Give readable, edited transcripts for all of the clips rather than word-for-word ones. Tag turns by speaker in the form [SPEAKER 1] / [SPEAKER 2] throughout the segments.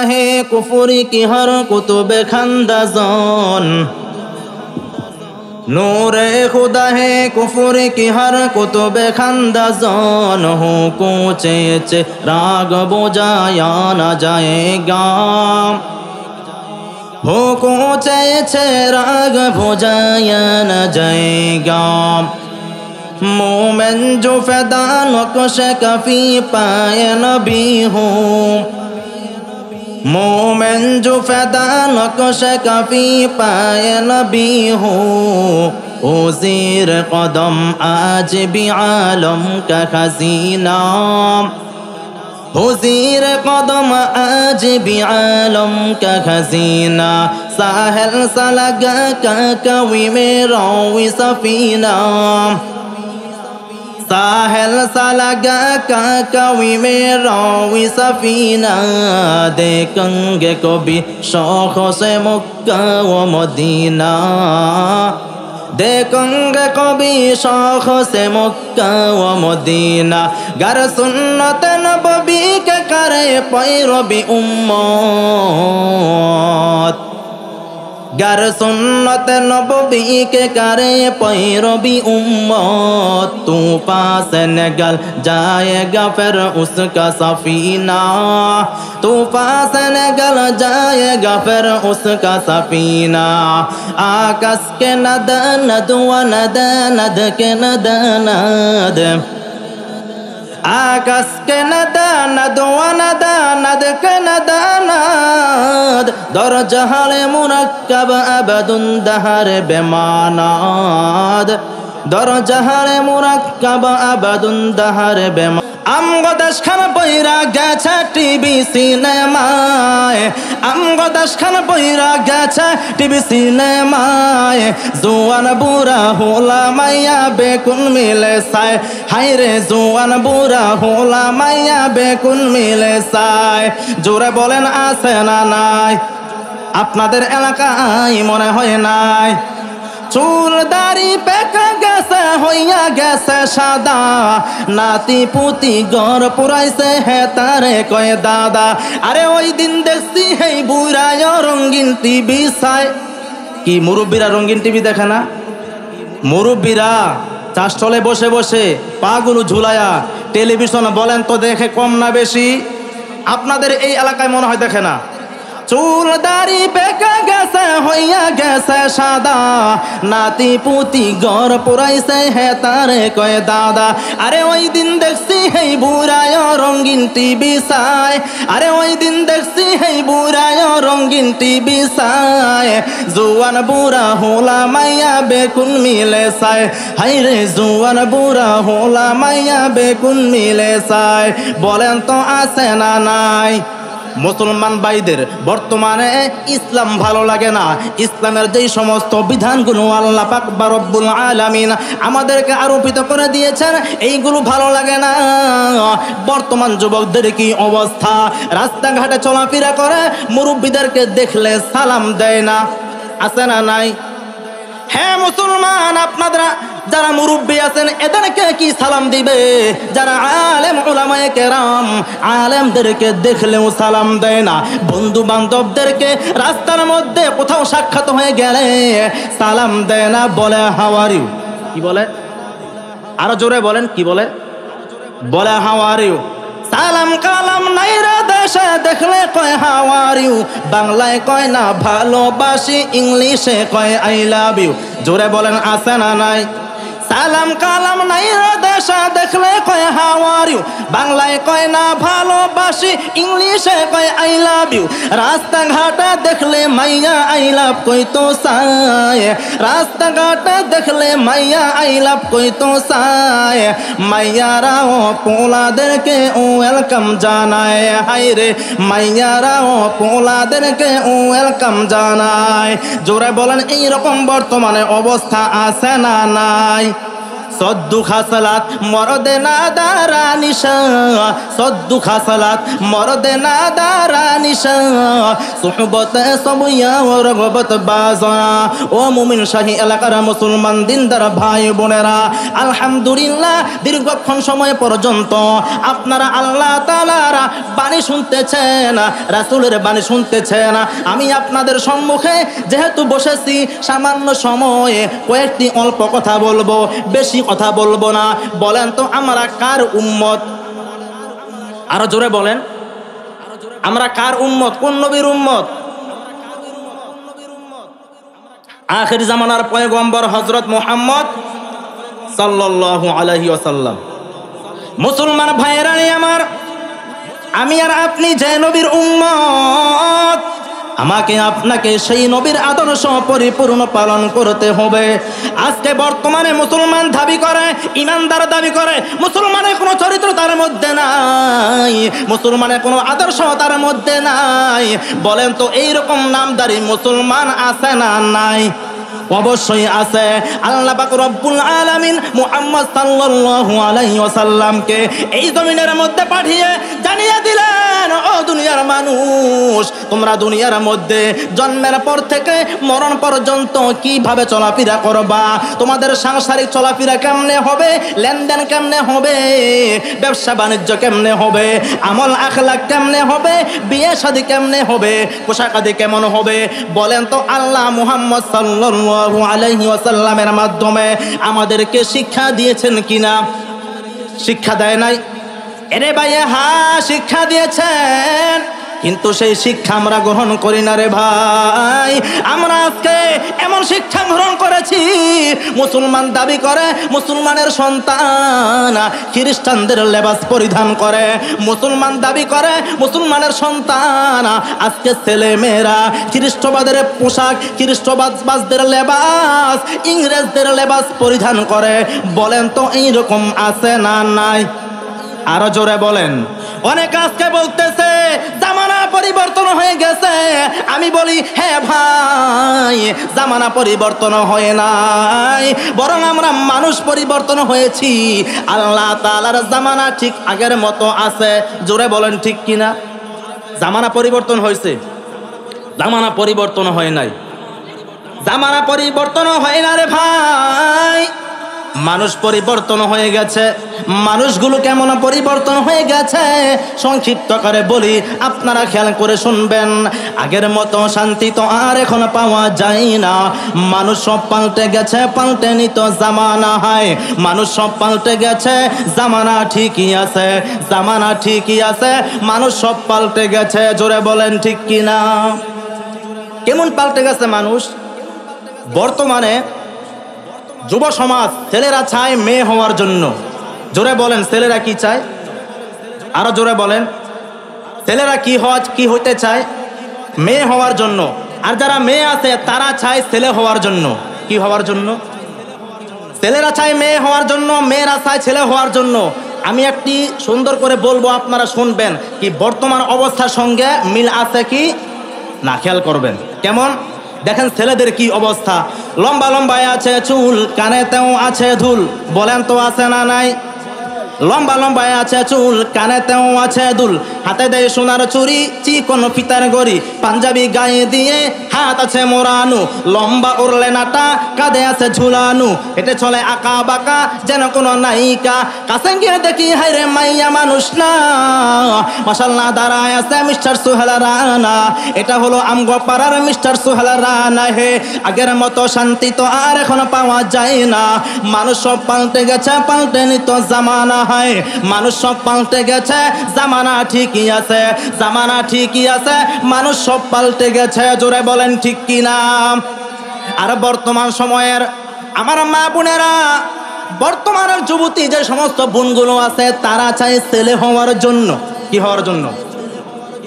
[SPEAKER 1] है कुफरी की हर कुतुब खंदज़ान नूरे खुदा है कुफर की हर कुतुब खंदज़ान हो कूचे राग बुझाया न जाएगा हो कूचे राग बुझाया न जाएगा मोमिन जो फ़िदा नक्श कफ़ी पाए नबी हो मोमिन जो फ़िदा नक्श कफ़ी पाए नबी हो ओ ज़ीर क़दम आज भी आलम का खज़ीना हो ज़ीर क़दम आज भी आलम का खज़ीना साहिल सा लगा का कवी में रोवी सफ़ीना साहिल सा लगा का कवी में रोवी सफ़ीना देखेंगे कभी शौक़ों से मक्का व मदीना देखेंगे कभी शौक़ों से मक्का व मदीना गर सुन्नत नबवी के करे पैरवी उम्मत गर सुन्नत नबवी के करे पैरवी उम्मत तूफ़ान से निकल जाएगा फिर उसका सफ़ीना तूफ़ान से निकल जाएगा फिर उसका सफ़ीना आकाश के नद नद व नद नद के नद नद आकाश के नद नद व नद नद के नद नद दर जहाल मुरक्कब अबदुन दहर बेमानाद दर जहाल मुरक्कब अबदुन दहर बेमानाद আমগো দেশখান বইরা গেছে টিভি সিনেমায় আমগো দেশখান বইরা গেছে টিভি সিনেমায় জোয়ান বুড়া হোলা মাইয়া বেকুন মিলে সায় হায়রে জোয়ান বুড়া হোলা মাইয়া বেকুন মিলে সায় জোরে বলেন আছে না নাই আপনাদের এলাকায় মনে হয় নাই চুল দাড়ি পেকে গেছে হইয়া গেছে সাদা নাতি পুতি ঘর পুরাইছে হে তারে কয় দাদা আরে ওই দিন দেখছি হেই বুড়ায় রঙিন টিভি চায় কি মুরব্বীরা রঙিন টিভি দেখে না মুরব্বীরা চাষতলে বসে বসে পাগুলো ঝুলায়া টেলিভিশন বলেন তো দেখে কম না বেশি আপনাদের এই এলাকায় মনে হয় দেখে না চুল দাড়ি পেকে গেছে হইয়া গেছে সাদা নাতি পুতি ঘর পুরাইছে হে তারে কয় দাদা আরে ওই দিন দেখছি হেই বুড়ায় রঙিন টিভি চায় আরে ওই দিন দেখছি হেই বুড়ায় রঙিন টিভি চায় জোয়ান বুড়া হোলা মাইয়া বেকুন মিলে চায় হাইরে জোয়ান বুড়া হোলা মাইয়া বেকুন মিলে চায় বলেন তো আছে না নাই মুসলমান ভাইদের বর্তমানে ইসলাম ভালো লাগে না ইসলামের যেই সমস্ত বিধানগুলো আল্লাহ পাক রব্বুল আলামিন আমাদেরকে আরোপিত করে দিয়েছেন এইগুলো ভালো লাগে না বর্তমান যুবকদের কি অবস্থা রাস্তাঘাটে চলাফেরা করে মুরব্বীদেরকে দেখলে সালাম দেয় না আছে না নাই হ্যাঁ মুসলমান আপনারা যারা মুরব্বী আছেন এদেরকে কি সালাম দিবে যারা আলেম উলামায়ে কেরাম আলেমদেরকে দেখলেও সালাম দেয় না বন্ধু বান্ধবদেরকে রাস্তার মধ্যে কোথাও সাক্ষাৎ হয়ে গেলে সালাম দেয় না বলে হাউ আর ইউ কি বলে আরো জোরে বলেন কি বলে বলে হাউ আর ইউ সালাম কালাম নাই রে দেশে দেখলে কয় হাউ আর ইউ বাংলায় কয় না ভালোবাসি ইংলিশে কয় আই লাভ ইউ জোরে বলেন আছে না নাই সালাম কালাম নাই রে দেশে দেখলে কয় হাউ আর ইউ বাংলায় কয় না ভালোবাসি ইংলিশে কয় আই লাভ ইউ রাস্তাঘাটে দেখলে মাইয়া আই লাভ কইতো চায় রাস্তাঘাটে দেখলে মাইয়া আই লাভ কইতো চায় মাইয়ারাও পোলাদেরকে ওয়েলকাম জানায় হায়রে মাইয়ারাও পোলাদেরকে ওয়েলকাম জানায় জোরে বলেন এইরকম বর্তমানে অবস্থা আছে না নাই সদ্দু খাসালাত মরদে না দারা নিশা সদ্দু খাসালাত মরদে না দারা নিশা সুহবতে সবইয়া ও রগবত বাজা। ও মুমিন শাহী এলাকার মুসলমান দিনদার ভাই বোনেরা, আলহামদুলিল্লাহ দীর্ঘক্ষণ সময় পর্যন্ত আপনারা আল্লাহ তাআলার বাণী শুনতেছেন, রাসূলের বাণী শুনতেছেন। আমি আপনাদের সম্মুখে যেহেতু বসেছি, সামান্য সময়ে কয়েকটি অল্প কথা বলবো, বেশি কথা বলবো না। বলেন তো আমরা কার উম্মত? আরো জোরে বলেন, আমরা কার উম্মত? কোন নবীর উম্মত? আখির জামানার পয়গম্বর হযরত মুহাম্মদ সাল্লাল্লাহু আলাইহি ওয়াসাল্লাম। মুসলমান ভাইয়েরা আমার, আমি আর আপনি যে নবীর উম্মত, আমাকে আপনাকে সেই নবীর আদর্শ পরিপূর্ণ পালন করতে হবে। আজকে বর্তমানে মুসলমান দাবি করে, ইমানদার দাবি করে, মুসলমানের কোনো চরিত্র তার মধ্যে নাই, মুসলমানের কোনো আদর্শ তার মধ্যে নাই। বলেন তো এইরকম নামদারি মুসলমান আছে না নাই? অবশ্যই আছে। আল্লাহ পাক রব্বুল আলামিন মুহাম্মদ সাল্লাল্লাহু আলাইহি ওয়াসাল্লামকে এই জমিনের মধ্যে পাঠিয়ে জানিয়ে দিলেন, ও দুনিয়ার মানুষ, তোমরা দুনিয়ার মধ্যে জন্মের পর থেকে মরণ পর্যন্ত কিভাবে চলাফেরা করবা, তোমাদের সাংসারিক চলাফেরা কেমনে হবে, লেনদেন কেমনে হবে, ব্যবসা বাণিজ্য কেমনে হবে, আমল আখলাক কেমনে হবে, বিয়ে শাদী কেমনে হবে, পোশাক আদি কেমন হবে। বলেন তো আল্লাহ মুহাম্মদ সাল্লাল্লাহু আলাইহি ওয়াসাল্লামের মাধ্যমে আমাদেরকে শিক্ষা দিয়েছেন কিনা? শিক্ষা দেয় নাই? এরে ভাইয়া, হ্যাঁ শিক্ষা দিয়েছেন, কিন্তু সেই শিক্ষা আমরা গ্রহণ করি না রে ভাই। আমরা আজকে এমন শিক্ষা গ্রহণ করেছি, মুসলমান দাবি করে মুসলমানের সন্তান খ্রিস্টানদের লেবাস পরিধান করে, মুসলমান দাবি করে মুসলমানের সন্তান আজকে ছেলে মেয়েরা খ্রিস্টবাদের পোশাক, খ্রিস্টবাদদের লেবাস, ইংরেজদের লেবাস পরিধান করে। বলেন তো এইরকম আছে না নাই? আরো জোরে বলেন। অনেক আজকে বলতেছে জামানা পরিবর্তন হয়ে গেছে। আমি বলি হ্যাঁ ভাই, জামানা পরিবর্তন হয় নাই, বরং আমরা মানুষ পরিবর্তন হয়েছি। আল্লাহ তাআলার জামানা ঠিক আগের মতো আছে। জোরে বলেন ঠিক কিনা? জামানা পরিবর্তন হয়েছে, জামানা পরিবর্তন হয় নাই। জামানা পরিবর্তন হয় না রে ভাই, মানুষ পরিবর্তন হয়ে গেছে। মানুষগুলো কেমন পরিবর্তন হয়ে গেছে সংক্ষিপ্ত করে বলি, আপনারা খেয়াল করে শুনবেন। আগের মতো শান্তি তো আর এখন পাওয়া যায় না। মানুষ সব পাল্টে গেছে, পাল্টে নিত জামানা হয়। মানুষ সব পাল্টে গেছে, জামানা ঠিকই আছে, জামানা ঠিকই আছে, মানুষ সব পাল্টে গেছে। জোরে বলেন ঠিক কিনা? কেমন পাল্টে গেছে মানুষ? বর্তমানে যুব সমাজ, ছেলেরা চায় মেয়ে হওয়ার জন্য। জোরে বলেন, ছেলেরা কি চায়? আরো জোরে বলেন, ছেলেরা কি হইতে চায়? মেয়ে হওয়ার জন্য। আর যারা মেয়ে আছে তারা চায় ছেলে হওয়ার জন্য। কি হওয়ার জন্য? ছেলেরা চায় মেয়ে হওয়ার জন্য, মেয়েরা চায় ছেলে হওয়ার জন্য। আমি একটি সুন্দর করে বলবো, আপনারা শুনবেন। কি বর্তমান অবস্থার সঙ্গে মিল আছে কি না? খেয়াল করবেন। কেমন? দেখেন ছেলেদের কি অবস্থা। লম্বা লম্বায় আছে চুল, কানেতেও আছে ধুল। বলেন তো আছে না নাই? লম্বা লম্বায় আছে চুল, কানেতেও আছে দুল, হাতে দেয় সোনার চুরি, চিকন ফিতার গড়ি, পাঞ্জাবি গায়ে দিয়ে হাত আছে মোড়ানো, লম্বা উড়লে নাটা, কাঁধে আছে ঝুলানো, হেঁটে চলে আঁকা বাঁকা যেন কোনো নায়িকা। কাছে গিয়ে দেখি হায়রে মাইয়া মানুষ না, মাশাআল্লাহ দাঁড়ায় আছে মিস্টার সোহেল রানা। এটা হলো আমগো পাড়ার মিস্টার সোহেল রানা। হে, আগের মতো শান্তি তো আর এখন পাওয়া যায় না। মানুষ সব পাল্টে গেছে, পাল্টে নিত জামানা হয়। মানুষ সব পাল্টে গেছে, জামানা ঠিকই আছে, জামানা ঠিকই আছে, মানুষ সব পাল্টে গেছে। জোরে বলেন ঠিক কিনা? আর বর্তমান সময়ের আমার মা বোনেরা, বর্তমানের যুবতী যে সমস্ত বোনগুলো আছে, তারা চায় ছেলে হওয়ার জন্য। কি হওয়ার জন্য?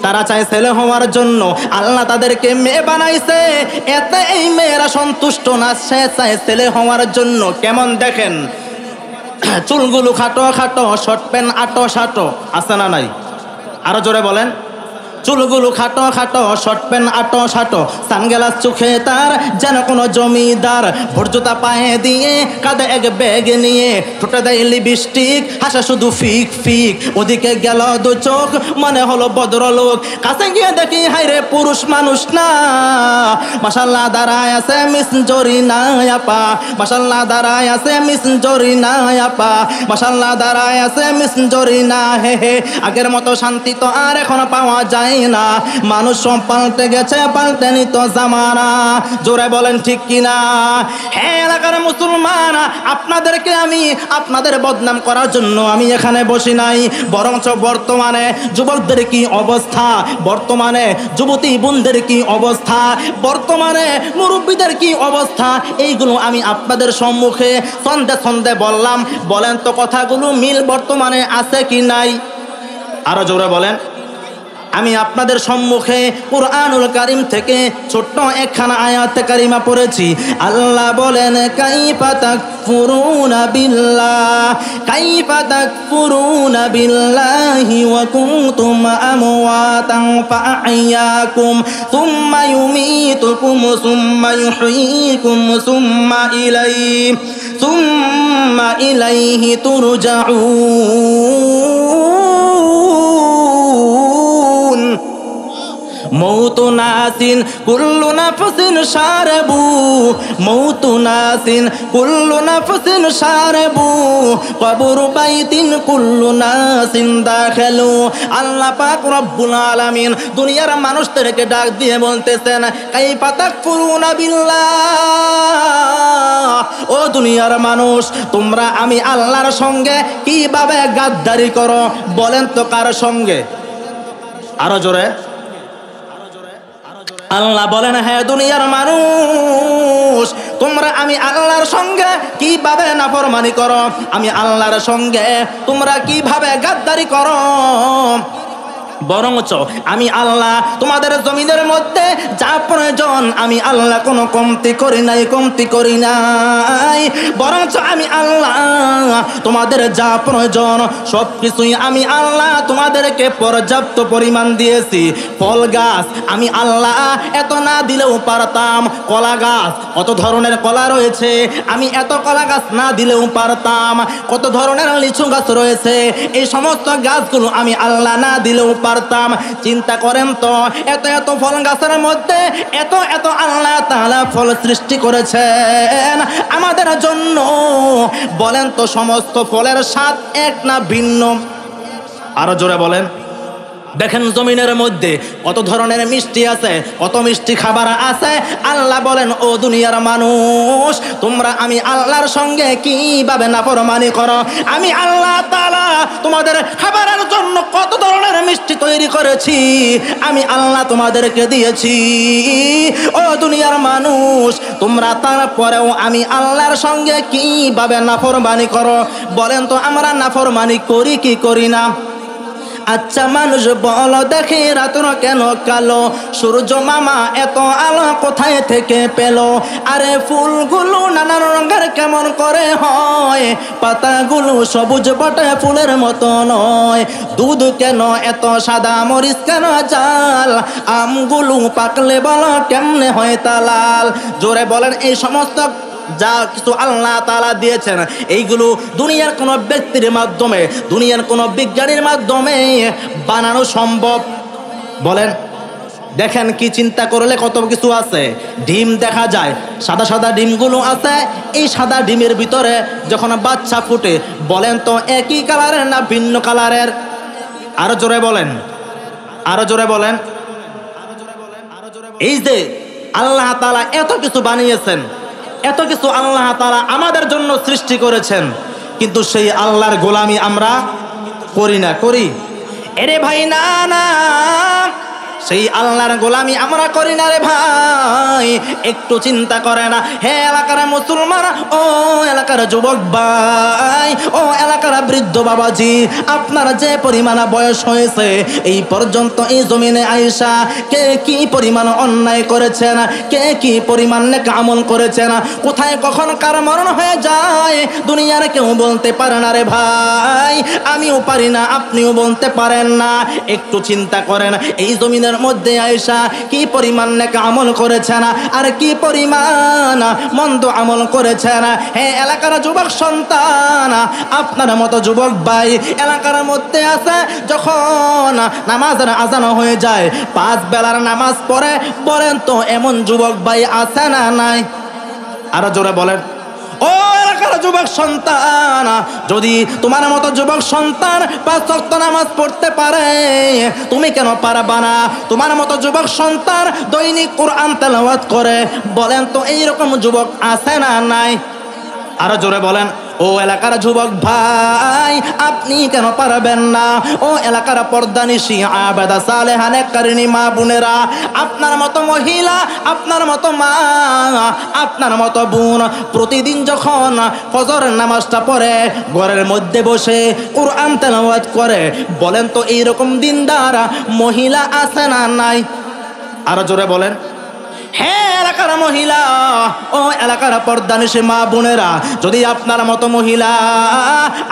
[SPEAKER 1] তারা চায় ছেলে হওয়ার জন্য। আল্লাহ তাদেরকে মেয়ে বানাইছে, এতে এই মেয়েরা সন্তুষ্ট না, সে চায় ছেলে হওয়ার জন্য। কেমন দেখেন, চুলগুলো খাটো খাটো, শর্ট প্যান্ট আটো সাটো, আছে না নাই? আরো জোরে বলেন। চুলগুলো খাটো খাটো, শর্ট প্যান্ট আটো সাটো, সানগ্লাস চোখে তার যেন কোনো জমিদার, ভোরজোতা পায়ে দিয়ে কাঁধে এক ব্যাগ নিয়ে, ঠোঁটে দেয় লিপস্টিক, হাসা শুধু ফিক ফিক, ওদিকে গেল দু চোখ মনে হলো ভদ্রলোক, কাছে গিয়ে দেখি হায়রে পুরুষ মানুষ না, মাশাআল্লাহ দাঁড়ায় আছে মিস জরিনা আপা, মাশাআল্লাহ দাঁড়ায় আছে মিস জরিনা আপা, মাশাআল্লাহ দাঁড়ায় আছে মিস জরিনা। হে হে, আগের মতো শান্তি তো আর এখন পাওয়া যায় না, মানুষ সব পাল্টে গেছে, পাল্টেনি তো জামানা। জোরে বলেন ঠিক কিনা? হ্যাঁ এলাকার মুসলমান, আপনাদেরকে আমি আপনাদের বদনাম করার জন্য আমি এখানে বসি নাই, বরঞ্চ বর্তমানে যুবকদের কি অবস্থা, বর্তমানে যুবতী বোনদের কি অবস্থা, বর্তমানে মুরব্বীদের কি অবস্থা, এইগুলো আমি আপনাদের সম্মুখে সন্ধে সন্ধে বললাম। বলেন তো কথাগুলো মিল বর্তমানে আছে কি নাই? আরো জোরে বলেন। আমি আপনাদের সম্মুখে কুরআনুল কারীম থেকে ছোট্ট একখানা আয়াত কারিমা পড়েছি। আল্লাহ বলেন, কাইফা তাকফুরুনা বিল্লাহ, কাইফা তাকফুরুনা বিল্লাহি ওয়া কুনতুম আমওয়াতান ফাআহইয়াকুম সুম্মা ইউমীতুকুম সুম্মা ইউহয়ীকুম সুম্মা ইলাইহি তুরজাউন। মৌতু নাসিন কুল্লু নাফসিন শারবু, মৌতু নাসিন কুল্লু নাফসিন শারবু, কবরু বাইতিন কুল্লু নাসিন দাখিলু। আল্লাহ পাক রব্বুল আলামিন দুনিয়ার মানুষদেরকে ডাক দিয়ে বলতেছেন, কাইফা তাকফুরুনা বিল্লাহ, ও দুনিয়ার মানুষ তোমরা আমি আল্লাহর সঙ্গে কিভাবে গাদ্দারি করো? বলেন তো কার সঙ্গে? আরো জোরে। আল্লাহ বলেন, হ্যাঁ দুনিয়ার মানুষ তোমরা আমি আল্লাহর সঙ্গে কিভাবে নাফরমানি করো, আমি আল্লাহর সঙ্গে তোমরা কিভাবে গাদ্দারি করো। বরঞ্চ আমি আল্লাহ তোমাদের জমিনের মধ্যে যা প্রয়োজন আমি আল্লাহ কোনো কমতি করি নাই, কমতি করি নাই। বরঞ্চ আমি আল্লাহ তোমাদের যা প্রয়োজন সব কিছুই আমি আল্লাহ তোমাদেরকে পর্যাপ্ত পরিমাণ দিয়েছি। ফল গাছ আমি আল্লাহ এত না দিলেও পারতাম, কলা গাছ কত ধরনের কলা রয়েছে আমি এত কলা গাছ না দিলেও পারতাম, কত ধরনের লিচু গাছ রয়েছে এই সমস্ত গাছগুলো আমি আল্লাহ না দিলেও পারতাম। চিন্তা করেন তো, এত এত ফল গাছের মধ্যে এত এত আল্লাহ তাআলা ফল সৃষ্টি করেছেন আমাদের জন্য। বলেন তো সমস্ত ফলের স্বাদ এক না ভিন্ন? আরো জোরে বলেন। দেখেন জমিনের মধ্যে কত ধরনের মিষ্টি আছে, কত মিষ্টি খাবার আছে। আল্লাহ বলেন, ও দুনিয়ার মানুষ তোমরা আমি আল্লাহর সঙ্গে কিভাবে নাফরমানি করো। আমি আল্লাহ তাআলা তোমাদের খাবারের জন্য কত ধরনের মিষ্টি তৈরি করেছি আমি আল্লাহ তোমাদেরকে দিয়েছি। ও দুনিয়ার মানুষ তোমরা তারপরেও আমি আল্লাহর সঙ্গে কিভাবে নাফরমানি করো? বলেন তো আমরা নাফরমানি করি কি করি না? আচ্ছা মানুষ বলো দেখি রাত্র কেন কালো, সূর্য মামা এত আলো কোথায় থেকে পেল? আরে ফুলগুলো নানান রঙের কেমন করে হয়, পাতাগুলো সবুজ বটে ফুলের মতো নয়, দুধ কেন এত সাদা, মরিচ কেন জাল, আমগুলো পাকলে বলো কেমনে হয় তা লাল। জোরে বলেন। এই সমস্ত যা কিছু আল্লাহ তাআলা দিয়েছেন এইগুলো দুনিয়ার কোনো ব্যক্তির মাধ্যমে, দুনিয়ার কোনো বিজ্ঞানীর মাধ্যমে বানানো সম্ভব? বলেন। দেখেন কি চিন্তা করলে কত কিছু আছে। ডিম দেখা যায়, সাদা সাদা ডিমগুলো আছে, এই সাদা ডিমের ভিতরে যখন বাচ্চা ফুটে বলেন তো একই কালারের না ভিন্ন কালারের? আরো জোরে বলেন, আরো জোরে বলেন। এই যে আল্লাহ তাআলা এত কিছু বানিয়েছেন, এত কিছু আল্লাহ তাআলা আমাদের জন্য সৃষ্টি করেছেন, কিন্তু সেই আল্লাহর গোলামি আমরা করি না, করি? এরে ভাই না না, সেই আল্লাহর গোলামি আমরা করি না রে ভাই, একটু চিন্তা করে না। হে এলাকার মুসলমান, ও এলাকার যুবক ভাই, ও এলাকার বৃদ্ধ বাবাজি, আপনার যে পরিমাণ বয়স হয়েছে এই পর্যন্ত এই জমিনে আইসা কে কি পরিমাণ অন্যায় করেছেন, কে কি পরিমাণ নেক আমল করেছেন, কোথায় কখন কার মরণ হয়ে যায় দুনিয়ার কেউ বলতে পারে না রে ভাই। আমিও পারি না, আপনিও বলতে পারেন না। একটু চিন্তা করেন, এই জমিনের মধ্যে আয়েশা কি পরিমাণ নেক আমল করেছেন আর কি পরিমাণ মন্দ আমল করেছেন। হে এলাকার যুবক সন্তান, আপনার মতো যুবক ভাই এলাকার মধ্যে আছে, যখন নামাজের আজান হয়ে যায় 5 বেলার নামাজ পড়ে, বলেন তো এমন যুবক ভাই আছে না নাই? আরো জোরে বলেন। ও এলাকার যুবক সন্তান, যদি তোমার মতো যুবক সন্তান 5 ওয়াক্ত নামাজ পড়তে পারে, তুমি কেন পারবা না? তোমার মতো যুবক সন্তান দৈনিক কোরআন তেলাওয়াত করে, বলেন তো এইরকম যুবক আছে না নাই? আরো জোরে বলেন। ও এলাকার যুবক ভাই, আপনি কেন পারবেন না? ও এলাকার পর্দানিশী আবেদা সালেহা নেককারিনী মা বোনেরা, আপনার মতো মহিলা, আপনার মতো মা, আপনার মতো বোন প্রতিদিন যখন ফজরের নামাজটা পড়ে ঘরের মধ্যে বসে কোরআন তেলাওয়াত করে, বলেন তো এইরকম দিনদার মহিলা আছে না নাই? আরো জোরে বলেন। হ্যাঁ এলাকার মহিলা, ও এলাকার পর্দানিশী মা বোনেরা, যদি আপনার মতো মহিলা,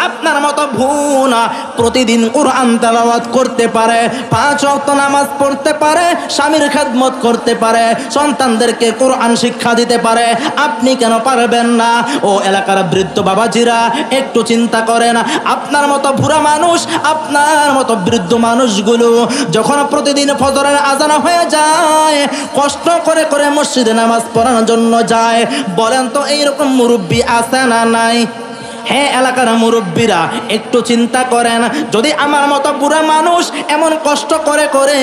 [SPEAKER 1] আপনার মতো বোন প্রতিদিন কোরআন তেলাওয়াত করতে পারে, 5 ওয়াক্ত নামাজ পড়তে পারে, স্বামীর খেদমত করতে পারে, সন্তানদেরকে কোরআন শিক্ষা দিতে পারে, আপনি কেন পারবেন না? ও এলাকার বৃদ্ধ বাবাজিরা, একটু চিন্তা করেন, আপনার মতো বুড়া মানুষ, আপনার মতো বৃদ্ধ মানুষগুলো যখন প্রতিদিন ফজরের আজান হয়ে যায় কষ্ট করে করে মসজিদে নামাজ পড়ানোর জন্য যায়, বলেন তো এইরকম মুরব্বী আছে না নাই? হ্যাঁ এলাকার মুরব্বীরা, একটু চিন্তা করেন, যদি আমার মতো বুড়া মানুষ এমন কষ্ট করে করে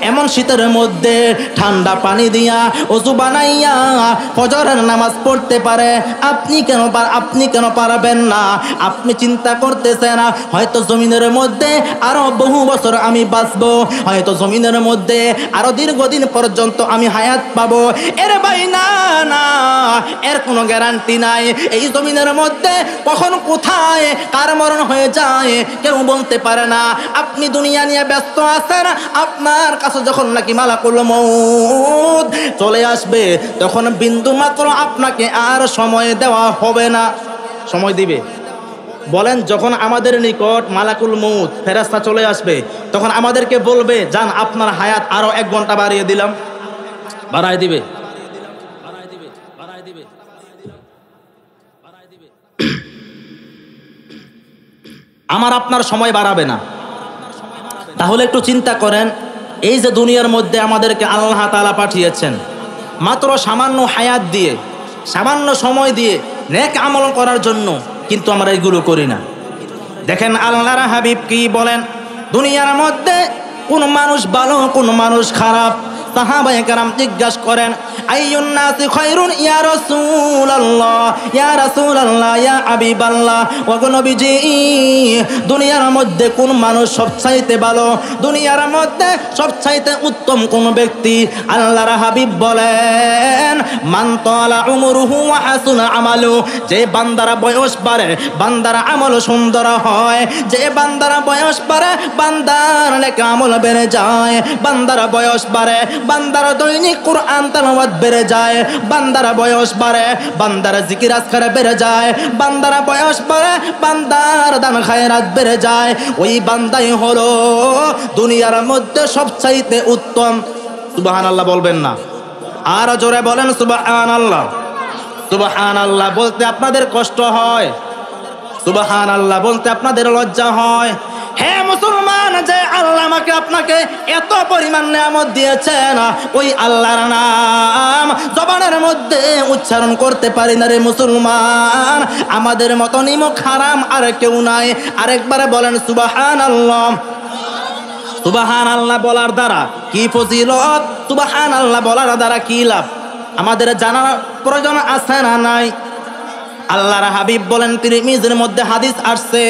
[SPEAKER 1] এমন শীতের মধ্যে ঠান্ডা পানি দিয়া ওযু বানাইয়া ফজরের নামাজ পড়তে পারে, আপনি কেন পারবেন না? আপনি চিন্তা করতেছেন হয়তো জমিনের মধ্যে আরো বহু বছর আমি বাঁচবো, হয়তো জমিনের মধ্যে আরো দীর্ঘদিন পর্যন্ত আমি হায়াত পাবো। এর ভাই না না, এর কোনো গ্যারান্টি নাই। এই জমিনের মধ্যে কখন কোথায় কার মরণ হয়ে যায় কেউ বলতে পারে না। আপনি দুনিয়া নিয়ে ব্যস্ত আছেন, আপনার কাছে যখন নাকি মালাকুল মউত চলে আসবে তখন বিন্দু মাত্র আপনাকে আর সময় দেওয়া হবে না। সময় দিবে? বলেন, যখন আমাদের নিকট মালাকুল মউত ফেরেশতা চলে আসবে তখন আমাদেরকে বলবে, যান আপনার হায়াত আরো 1 ঘন্টা বাড়িয়ে দিলাম। বাড়ায় দিবে? আমার আপনার সময় বাড়াবে না। তাহলে একটু চিন্তা করেন, এই যে দুনিয়ার মধ্যে আমাদেরকে আল্লাহ তাআলা পাঠিয়েছেন মাত্র সামান্য হায়াত দিয়ে, সামান্য সময় দিয়ে নেক আমল করার জন্য, কিন্তু আমরা এগুলো করি না। দেখেন আল্লাহর হাবিব কি বলেন, দুনিয়ার মধ্যে কোন মানুষ ভালো কোন মানুষ খারাপ? সাহাবায়ে কেরাম জিজ্ঞাসা করেন, আইয়ুন নাসি খায়রুন ইয়া রাসূলুল্লাহ, ইয়া রাসূলুল্লাহ, ইয়া হাবিবাল্লাহ, ওয়া গো নবীজি, দুনিয়ার মধ্যে কোন মানুষ সবচাইতে ভালো, দুনিয়ার মধ্যে সবচাইতে উত্তম কোন ব্যক্তি? আল্লাহর হাবিব বলেন, মান তালা উমরুহু ওয়া হাসুনা আমালু, যে বান্দার বয়স বাড়ে বান্দার আমল সুন্দর হয়, যে বান্দার বয়স বাড়ে বান্দার নেক আমল বেড়ে যায়, বান্দার বয়স বাড়ে বান্দার দৈনিক কোরআন তেলাওয়াত বেড়ে যায়, বান্দার বয়স বাড়ে বান্দার জিকির আজকার বেড়ে যায়, বান্দার বয়স বাড়ে বান্দার দান খায়রাত বেড়ে যায়। ওই বান্দাই হলো দুনিয়ার মধ্যে সবচাইতে উত্তম। সুবহানাল্লাহ বলবেন না? আর জোরে বলেন সুবহানাল্লাহ। সুবহানাল্লাহ বলতে আপনাদের কষ্ট হয়, সুবহানাল্লাহ বলতে আপনাদের লজ্জা হয়। হে মুসলমান, যে আল্লাহ আমাকে আপনাকে এত পরিমাণ নিয়ামত দিয়েছেন, ওই আল্লাহর নাম জবানের মধ্যে উচ্চারণ করতে পারি না রে মুসলমান। আমাদের মতো নিমক হারাম আর কেউ নাই। আরেকবার বলেন সুবহানাল্লাহ। সুবহানাল্লাহ বলার দ্বারা কি ফজিলত, সুবহানাল্লাহ বলার দ্বারা কি লাভ, আমাদের জানার প্রয়োজন আছে না নাই? আল্লাহর হাবিব বলেন, তিরমিজির মধ্যে হাদিস আসছে,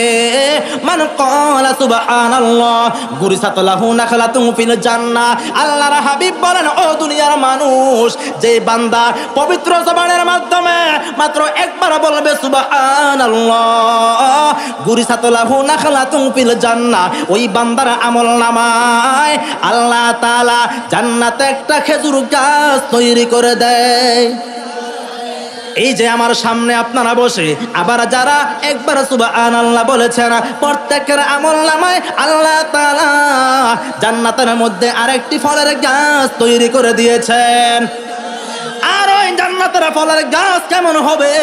[SPEAKER 1] মান ক্বালা সুবহানাল্লাহ গুরিসাত লাহু নাখলাতুন ফিল জান্নাহ। আল্লাহর হাবিব বলেন, ও দুনিয়ার মানুষ, যে বান্দা পবিত্র জবানের মাধ্যমে মাত্র একবার বলবে সুবহানাল্লাহ, গুরিসাত লাহু নাখলাতুন ফিল জান্নাহ, ওই বান্দার আমলনামায় আল্লাহ তাআলা জান্নাতে একটা খেজুর গাছ তৈরি করে দেয়। এই যে আমার সামনে আপনারা বসে, আবার যারা একবার সুবহানাল্লাহ বলেছেন, প্রত্যেকের আমলনামায় আল্লাহ তাআলা জান্নাতের মধ্যে আরেকটি ফলের গাছ তৈরি করে দিয়েছেন। আর ওই জান্নাতের ফলের গাছ কেমন হবে?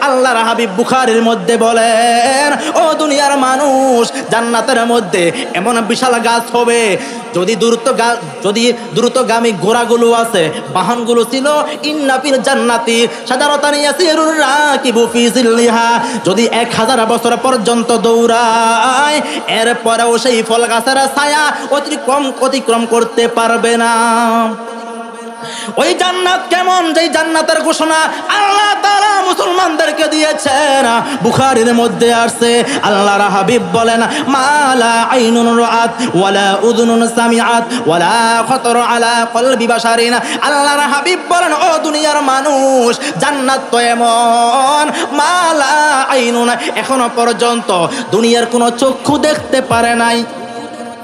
[SPEAKER 1] আল্লাহর হাবিব বুখারীর মধ্যে বলেন, ও দুনিয়ার মানুষ, জান্নাতের মধ্যে এমন বিশাল গাছ হবে, যদি দ্রুতগামী ঘোড়াগুলো আছে, বাহনগুলো ছিল, ইন্না ফিল জান্নাতি সাদারাতান ইয়াসিরুর রাকিবু ফি জিল্লিহা, যদি 1000 বছর পর্যন্ত দৌড়ায়, এরপরেও সেই ফল গাছের ছায়া অতিক্রম করতে পারবে না। ওই জান্নাত কেমন, যেই জান্নাতের ঘোষণা আল্লাহ তাআলা মুসলমানদেরকে দিয়েছেন। বুখারীর মধ্যে আসছে, আল্লাহর হাবিব বলেন, মালা আইনুন রাআত ওয়ালা উযুনুন সামিআত ওয়ালা খাতার আলা কলবি বাশারিন। আল্লাহর হাবিব বলেন, ও দুনিয়ার মানুষ, জান্নাত তো এমন, মালা আইনুন, এখনো পর্যন্ত দুনিয়ার কোনো চক্ষু দেখতে পারে নাই।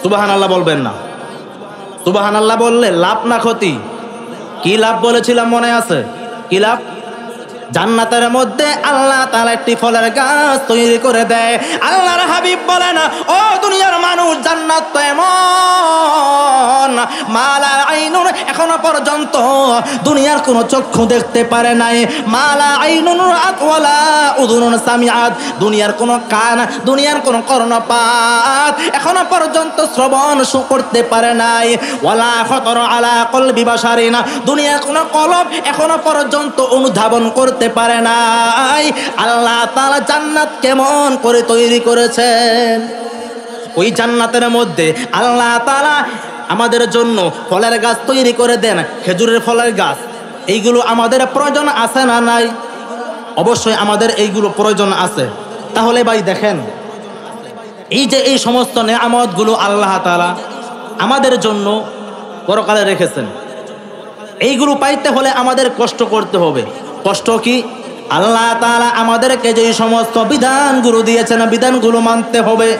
[SPEAKER 1] সুবহানাল্লাহ বলবেন না? সুবহানাল্লাহ বললে লাভ না ক্ষতি? কি লাভ বলেছিলাম মনে আছে? কি লাভ? জান্নাতের মধ্যে আল্লাহ তাআলা একটি ফলের গাছ তৈরি করে দেয়। আল্লাহর হাবিব বলেন, ও দুনিয়ার মানুষ, জান্নাত তো এমন, মালা আইনুন, এখনো পর্যন্ত দুনিয়ার কোনো চক্ষু দেখতে পারে নাই, মালা আইনুন রাআত ওয়ালা উযুনুন সামিআত, দুনিয়ার কোনো কান, দুনিয়ার কোনো কর্ণপাত এখনো পর্যন্ত শ্রবণ করতে পারে নাই, ওয়ালা খাতার আলা কলবি বাশারিন, দুনিয়ার কোনো কলব এখনো পর্যন্ত অনুধাবন করতে পারে নাই। আল্লাহ তাআলা জান্নাত কেমন করে তৈরি করেছেন? ওই জান্নাতের মধ্যে আল্লাহ তাআলা আমাদের জন্য ফলের গাছ তৈরি করে দেন, খেজুরের ফলের গাছ। এইগুলো আমাদের প্রয়োজন আছে না নাই? অবশ্যই আমাদের এইগুলো প্রয়োজন আছে। তাহলে ভাই দেখেন, এই যে এই সমস্ত নেয়ামতগুলো আল্লাহ তাআলা আমাদের জন্য পরকালে রেখেছেন, এইগুলো পাইতে হলে আমাদের কষ্ট করতে হবে। কষ্ট কি? আল্লাহ তাআলা আমাদেরকে যে সমস্ত বিধানগুলো দিয়েছেন, বিধানগুলো মানতে হবে।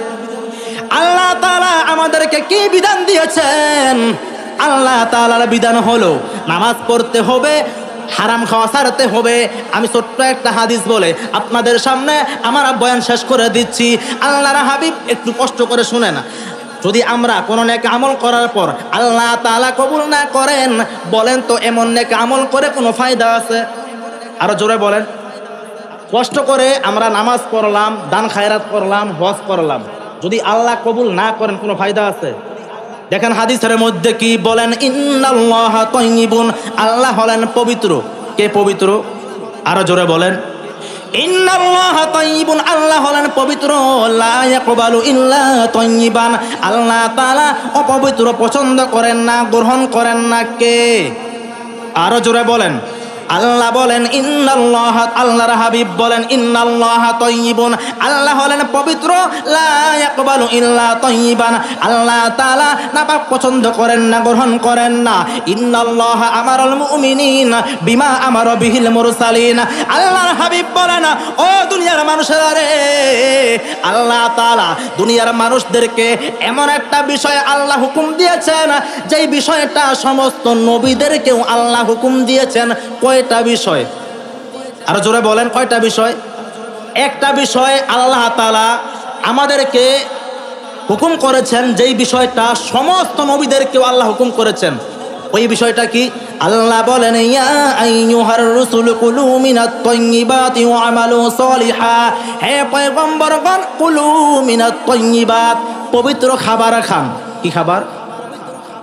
[SPEAKER 1] আল্লাহ তাআলা আমাদেরকে কি বিধান দিয়েছেন? আল্লাহ তাআলার বিধান হলো নামাজ পড়তে হবে, হারাম খাওয়া ছাড়তে হবে। আমি ছোট্ট একটা হাদিস বলে আপনাদের সামনে আমার বয়ান শেষ করে দিচ্ছি। আল্লাহর হাবিব, একটু কষ্ট করে শুনেন। যদি আমরা কোনো নেক আমল করার পর আল্লাহ তাআলা কবুল না করেন, বলেন তো এমন নেক আমল করে কোনো ফায়দা আছে? আরো জোরে বলেন। কষ্ট করে আমরা নামাজ পড়লাম, দান খায়রাত করলাম, হজ করলাম, যদি আল্লাহ কবুল না করেন কোনো ফায়দা আছে? দেখেন হাদিসের মধ্যে কি বলেন, ইন্নাল্লাহা তাইয়্যিবুন, আল্লাহ হলেন পবিত্র। কে পবিত্র? আরো জোরে বলেন। ইন্নাল্লাহা তাইয়্যিবুন, আল্লাহ হলেন পবিত্র। লা ইয়াকবালু ইল্লা তাইয়্যিবান, আল্লাহ তাআলা অপবিত্র পছন্দ করেন না, গ্রহণ করেন না। কে? আরো জোরে বলেন। আল্লাহ বলেন ইন্নাল্লাহ, আল্লাহর হাবিব বলেন ইন্নাল্লাহা তাইয়্যিবুন, আল্লাহ হলেন পবিত্র। লা ইয়াকবালু ইল্লা তাইয়্যিবান, আল্লাহ তাআলা নাপাক পছন্দ করেন না, গ্রহণ করেন না। ইন্নাল্লাহা আমারাল মুমিনিন বিমা আমারা বিহিল মুরসালিন, আল্লাহর হাবিব বলেন, ও দুনিয়ার মানুষেরা রে, আল্লাহ তাআলা দুনিয়ার মানুষদেরকে এমন একটা বিষয় আল্লাহ হুকুম দিয়েছেন, যেই বিষয়টা সমস্ত নবীদেরকেও আল্লাহ হুকুম দিয়েছেন। কয়টা বিষয়? আরো জোরে বলেন, কয়টা বিষয়? একটা বিষয় আল্লাহ তাআলা আমাদেরকে হুকুম করেছেন, যেই বিষয়টা সমস্ত নবীদেরকেও আল্লাহ হুকুম করেছেন। ওই বিষয়টা কি? আল্লাহ বলেন, ইয়া আইয়ুহার রাসূল কুলু মিনাত তাইয়্যিবাতি ওয়া আমালু সলিহা, হে পয়গম্বরগণ, কুলু মিনাত তাইয়্যিবাত, পবিত্র খাবার খান। কি খাবার?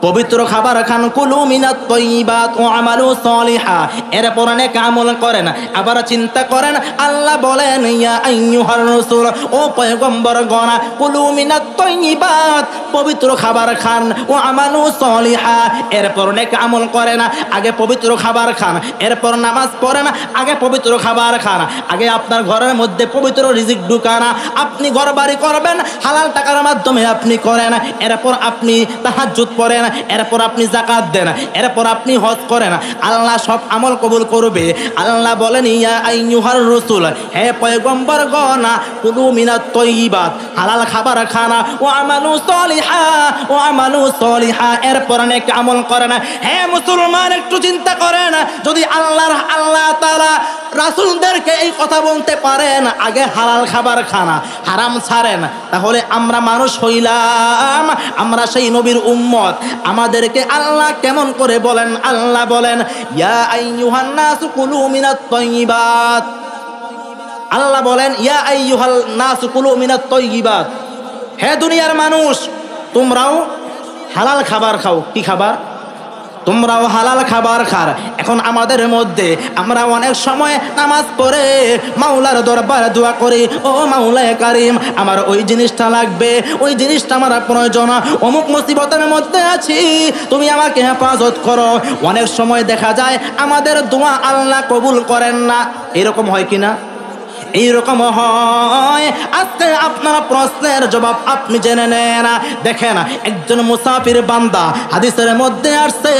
[SPEAKER 1] পবিত্র খাবার খান, কুলু মিনাত তাইয়িবাত ওয়া আমালু সালিহা, এরপর নেক আমল করেন। আবার চিন্তা করেন, আল্লাহ বলেন ইয়া আইয়ুহার রাসূল, ও পয়গম্বরগণ, কুলু মিনাত তাইয়িবাত, পবিত্র খাবার খান, ওয়া আমালু সালিহা, এরপর নেক আমল করেন। আগে পবিত্র খাবার খান, এরপর নামাজ পড়েন, আগে পবিত্র খাবার খান, আগে আপনার ঘরের মধ্যে পবিত্র রিজিক ঢুকান, আপনি ঘর বাড়ি করবেন হালাল টাকার মাধ্যমে আপনি করেন, এরপর আপনি তাহাজ্জুদ পড়েন, এরপর আপনি যাকাত দেন, এরপর আপনি হজ করেন, আল্লাহ সব আমল কবুল করবে। আল্লাহ বলেন ইয়া আইয়ুহার রাসূল, হে পয়গম্বরগণ, কুলু মিনাত তাইয়িবাত, হালাল খাবার খানা, ওয়া আমালু সালিহা, ওয়া আমালু সালিহা, এরপর নেক আমল করেন। হে মুসলমান, একটু চিন্তা করেন, যদি আল্লাহ তাআলা রাসূলদেরকে এই কথা বলতে পারেন আগে হালাল খাবার খানা, হারাম ছাড়েন, তাহলে আমরা মানুষ হইলাম, আমরা সেই নবীর উম্মত, আমাদেরকে আল্লাহ কেমন করে বলেন? আল্লাহ বলেন ইয়া আইয়ুহান নাসু কুলু মিনাত তাইয়িবাত, আল্লাহ বলেন ইয়া আইয়ুহাল নাসু কুলু মিনাত তাইয়িবাত, হে দুনিয়ার মানুষ, তোমরাও হালাল খাবার খাও। কি খাবার? তোমরাও হালাল খাবার খার। এখন আমাদের মধ্যে আমরা অনেক সময় নামাজ পড়ে মাওলার দরবারে দোয়া করি, ও মাওলায়ে কারিম, আমার ওই জিনিসটা লাগবে, ওই জিনিসটা আমার প্রয়োজন, অমুক মুসিবতের মধ্যে আছি, তুমি আমাকে হেফাজত করো। অনেক সময় দেখা যায় আমাদের দোয়া আল্লাহ কবুল করেন না। এরকম হয় কিনা? এইরকম হয়। আজকে আপনার প্রশ্নের জবাব আপনি জেনে নেন। দেখেন, একজন মুসাফির বান্দা হাদিসের মধ্যে আসছে,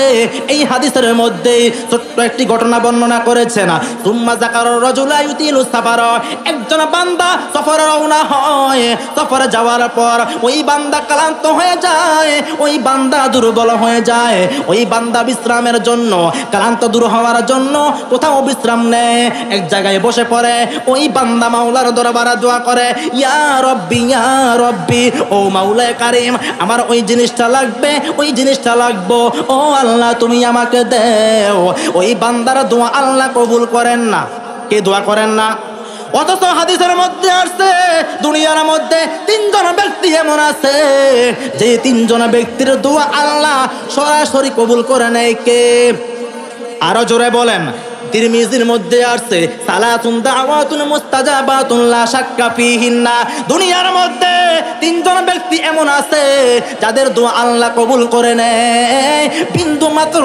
[SPEAKER 1] এই হাদিসের মধ্যে ছোট্ট একটি ঘটনা বর্ণনা করেছেন। সুম্মা যাকার রাজুলা ইউতিলু সাফার, একজন বান্দা সফরে রওনা হয়, সফরে যাওয়ার পর ওই বান্দা ক্লান্ত হয়ে যায়, ওই বান্দা দুর্বল হয়ে যায়, ওই বান্দা বিশ্রামের জন্য, ক্লান্ত দূর হওয়ার জন্য কোথাও বিশ্রাম নেয়, এক জায়গায় বসে পড়ে। ওই বান্দা মাওলার দরবারে দোয়া করে, ইয়া রব্বি, ও মাওলায়ে কারিম, আমার ওই জিনিসটা লাগবে, ওই জিনিসটা লাগবো, ও আল্লাহ তুমি আমাকে দেও। ওই বান্দার দোয়া আল্লাহ কবুল করেন না। কে দোয়া করেন না? অথচ হাদিসের মধ্যে আসছে দুনিয়ার মধ্যে তিনজন ব্যক্তি এমন আছে যে তিনজন ব্যক্তির দোয়া আল্লাহ সরাসরি কবুল করে নেয়। কে? আরো জোরে বলেন। তিরমিজির মধ্যে আসছে সালাতুন দাওয়াতুন মুস্তাজাবাতুন লা শাক্কা ফিহিন্না, দুনিয়ার মধ্যে তিনজন ব্যক্তি এমন আছে যাদের দোয়া আল্লাহ কবুল করে নেয়, বিন্দু মাত্র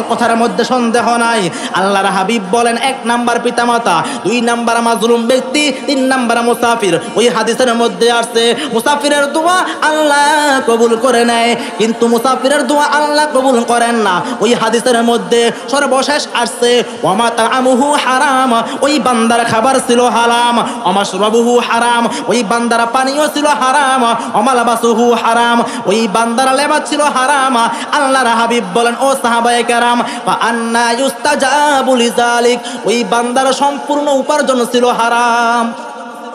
[SPEAKER 1] কথার মধ্যে সন্দেহ নাই। আল্লাহর হাবিব বলেন, 1 নাম্বার পিতামাতা, 2 নাম্বার মাজলুম ব্যক্তি, 3 নাম্বার মুসাফির। ওই হাদিসের মধ্যে আসছে মুসাফিরের দোয়া আল্লাহ কবুল করে নেয়, কিন্তু মুসাফিরের দোয়া আল্লাহ কবুল করেন না। ওই হাদিসের মধ্যে সর্বশেষ আসছে ওয়ামাতামুহু হারাম, ওই বান্দার খাবার ছিল হারাম, ওমাশরাবুহু হারাম, ওই বান্দার পানীয় ছিল হারাম, ওমালাবাসুহু হারাম, ওই বান্দার লেবাস ছিল হারাম। আল্লাহর হাবিব বলেন, ও সাহাবায়ে কেরাম, আন্না ইউস্তাজাবু লিযালিক, ওই বান্দার সম্পূর্ণ উপার্জন ছিল হারাম।